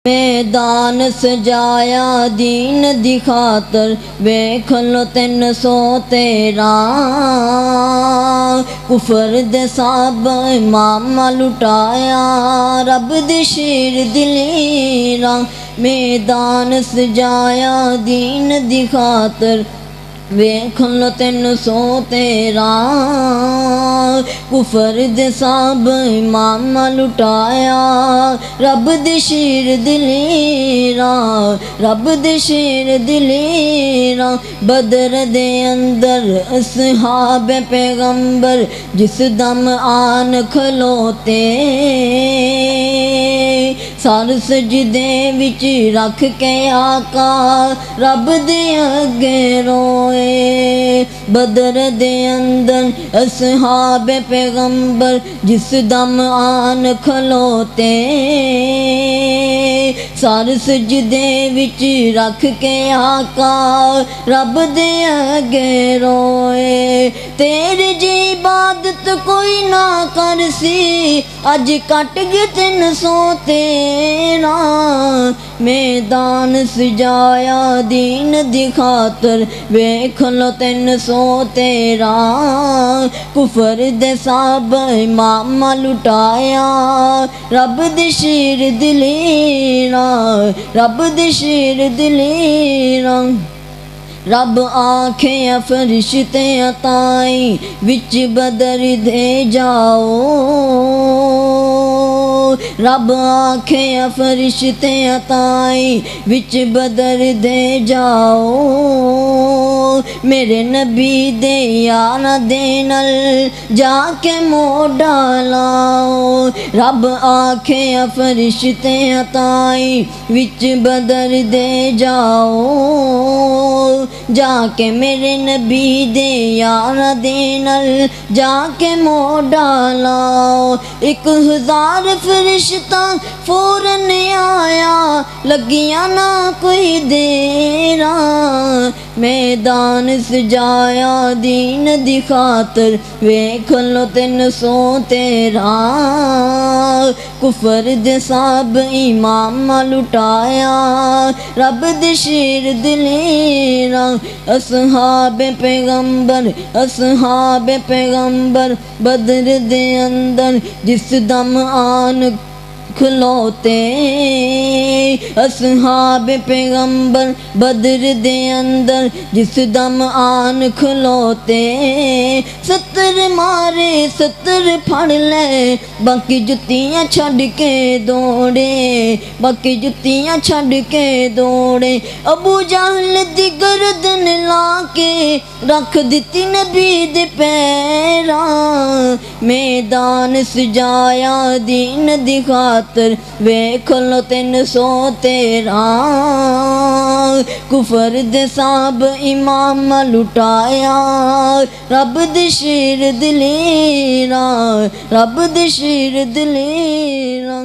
मैदान सजाया दीन दी खातर वेख लो 313 कुफर दे साब मामा लुटाया रब दे शेर दिलेरा। मैदान सजाया दीन दी खातर वेख लो 313 कुफर दे साब मामा लुटाया रब दे शेर दिलेरा। रब दे शेर दिलेरा। बदर दे अंदर असहाब पैगंबर जिस दम आन खलोते सार सजदे विच रख के आका रब दे अगे रोए। बदर दे अंदर असहाब पैगंबर जिस दम आन खलोते सार सजदे विच रख के आका रब दे अगे रोए। तेरे जी इबादत कोई ना कर सी अज कट गए 313 मैदान सजाया दीन दी खातर वेख लो 313 कुफर दे साब मामा लुटाया रब दे शेर दिलेरा। रब दे शेर दिलेरा। रब आखे फरिश्ते ताई विच बदर दे जाओ। रब आखे फरिश्ते ताई विच बदर दे जाओ। मेरे नबी दे यारा दे नल जाके मोड़ा लाओ। रब आखे फरिश्ते ताई विच बदर दे जाओ जाके मेरे नबी दे यारा दे नल जाके मोड़ा लाओ। 1000 फरिश्ता फौरन आया लगिया ना कोई देरा। मैदान सजाया दीन दी खातर वेख लो 313 कुफर दे साब इमामा लुटाया रब दे शेर दिलेरा। असहाब पैगंबर बदर दे अंदर जिस दम आन खलोते असहाब पैगंबर बदर दे अंदर जिस दम आन खलोते 70 मारे 70 फड़ ले बाकी जुत्तियां छड़ के दौड़े। बाकी जुत्तियां छड़ के दौड़े। अबू जहल दी गर्दन ला के रख दिती नबी दे पैरा। मैदान सजाया दीन दी खातर वेख लो 313 कुफर दे साब इमामा लुटाया रब दे शेर दिलेरा। रब दे शेर दिलेरा।